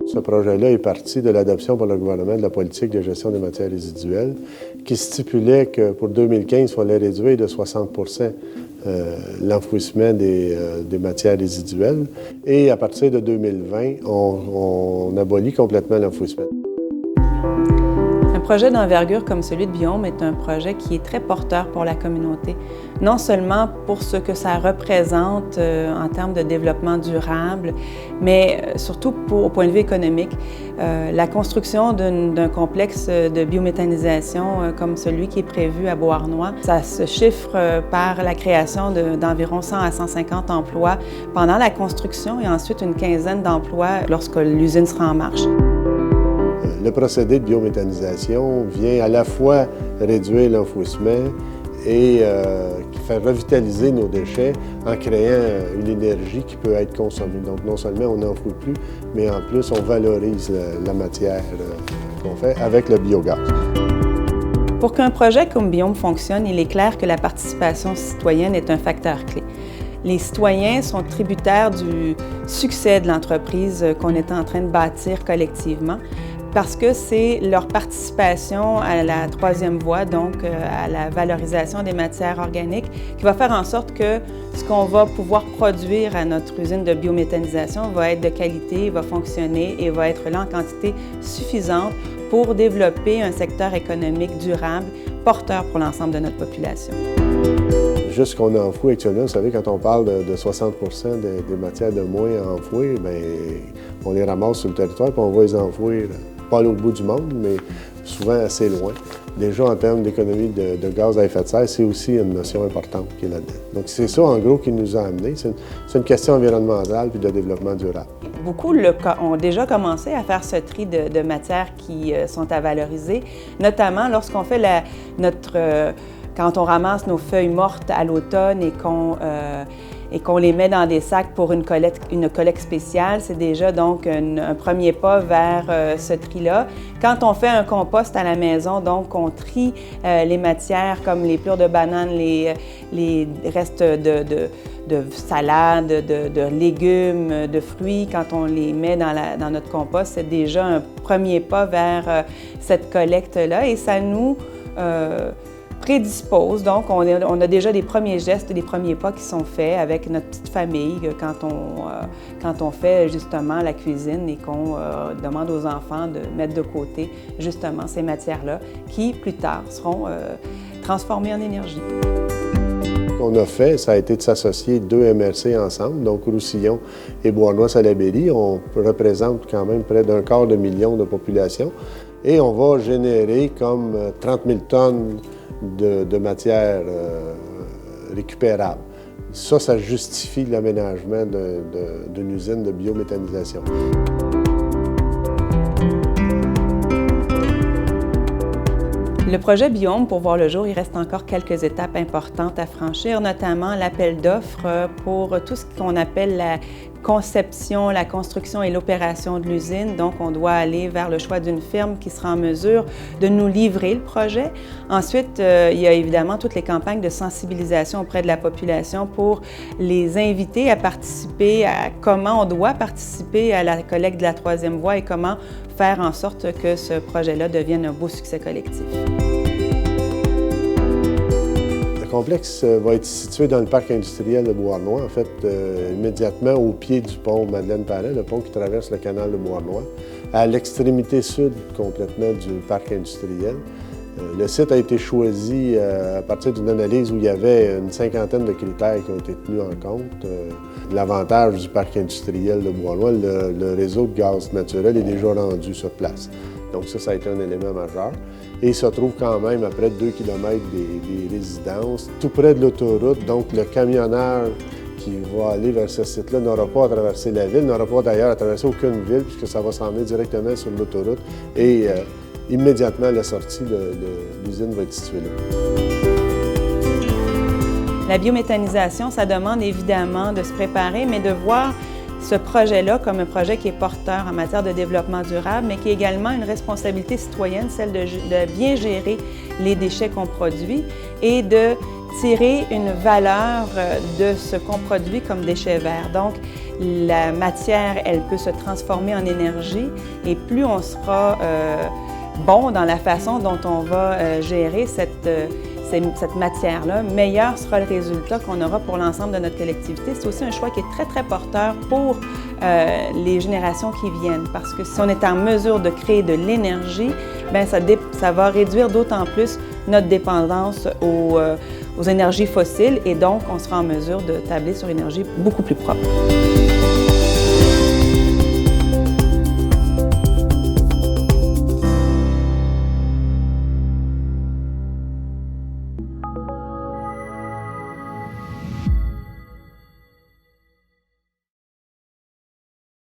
Ce projet-là est parti de l'adoption par le gouvernement de la politique de gestion des matières résiduelles qui stipulait que pour 2015, il fallait réduire de 60 l'enfouissement des matières résiduelles. Et à partir de 2020, on abolit complètement l'enfouissement. Un projet d'envergure comme celui de Biome est un projet qui est très porteur pour la communauté, non seulement pour ce que ça représente en termes de développement durable, mais surtout au point de vue économique. La construction d'un complexe de biométhanisation comme celui qui est prévu à Beauharnois, ça se chiffre par la création d'environ 100 à 150 emplois pendant la construction et ensuite une quinzaine d'emplois lorsque l'usine sera en marche. Le procédé de biométhanisation vient à la fois réduire l'enfouissement et faire revitaliser nos déchets en créant une énergie qui peut être consommée. Donc non seulement on n'enfouit plus, mais en plus on valorise la matière qu'on fait avec le biogaz. Pour qu'un projet comme Biome fonctionne, il est clair que la participation citoyenne est un facteur clé. Les citoyens sont tributaires du succès de l'entreprise qu'on est en train de bâtir collectivement, parce que c'est leur participation à la troisième voie, donc à la valorisation des matières organiques, qui va faire en sorte que ce qu'on va pouvoir produire à notre usine de biométhanisation va être de qualité, va fonctionner et va être là en quantité suffisante pour développer un secteur économique durable, porteur pour l'ensemble de notre population. Juste ce qu'on enfoui actuellement, vous savez, quand on parle de 60 des matières de moins à enfouir, bien, on les ramasse sur le territoire et on va les enfouir, pas à l'autre bout du monde, mais souvent assez loin. Déjà, en termes d'économie de gaz à effet de serre, c'est aussi une notion importante qui est là-dedans. Donc, c'est ça, en gros, qui nous a amenés. C'est une question environnementale puis de développement durable. Beaucoup ont déjà commencé à faire ce tri de matières qui sont à valoriser, notamment lorsqu'on fait quand on ramasse nos feuilles mortes à l'automne et qu'on les met dans des sacs pour une collecte spéciale, c'est déjà donc un premier pas vers ce tri-là. Quand on fait un compost à la maison, donc on trie les matières comme les plures de bananes, les restes de salade, de légumes, de fruits, quand on les met dans notre compost, c'est déjà un premier pas vers cette collecte-là et ça nous prédispose. Donc, on a déjà des premiers gestes, des premiers pas qui sont faits avec notre petite famille quand on fait justement la cuisine et qu'on demande aux enfants de mettre de côté justement ces matières-là qui, plus tard, seront transformées en énergie. Ce qu'on a fait, ça a été de s'associer deux MRC ensemble, donc Roussillon et Beauharnois-Salaberry. On représente quand même près d'1 quart de million de population et on va générer comme 30 000 tonnes de matière récupérable. Ça justifie l'aménagement d'une usine de biométhanisation. Le projet Biome, pour voir le jour, il reste encore quelques étapes importantes à franchir, notamment l'appel d'offres pour tout ce qu'on appelle la conception, la construction et l'opération de l'usine. Donc, on doit aller vers le choix d'une firme qui sera en mesure de nous livrer le projet. Ensuite, il y a évidemment toutes les campagnes de sensibilisation auprès de la population pour les inviter à participer à comment on doit participer à la collecte de la troisième voie et comment faire en sorte que ce projet-là devienne un beau succès collectif. Le complexe va être situé dans le parc industriel de Beauharnois, en fait, immédiatement au pied du pont Madeleine-Parent, le pont qui traverse le canal de Beauharnois, à l'extrémité sud complètement du parc industriel. Le site a été choisi à partir d'une analyse où il y avait une cinquantaine de critères qui ont été tenus en compte. L'avantage du parc industriel de Beauharnois, le réseau de gaz naturel est déjà rendu sur place. Donc ça a été un élément majeur. Et il se trouve quand même à près de 2 km des résidences, tout près de l'autoroute. Donc le camionneur qui va aller vers ce site-là n'aura pas à traverser la ville, n'aura pas d'ailleurs à traverser aucune ville puisque ça va s'emmener directement sur l'autoroute. Et immédiatement, la sortie de l'usine va être située là. La biométhanisation, ça demande évidemment de se préparer, mais de voir ce projet-là comme un projet qui est porteur en matière de développement durable, mais qui est également une responsabilité citoyenne, celle de bien gérer les déchets qu'on produit et de tirer une valeur de ce qu'on produit comme déchets verts. Donc, la matière, elle peut se transformer en énergie et plus on sera bon dans la façon dont on va gérer cette matière-là, meilleur sera le résultat qu'on aura pour l'ensemble de notre collectivité. C'est aussi un choix qui est très, très porteur pour les générations qui viennent, parce que si on est en mesure de créer de l'énergie, bien, ça va réduire d'autant plus notre dépendance aux énergies fossiles et donc on sera en mesure de tabler sur une énergie beaucoup plus propre.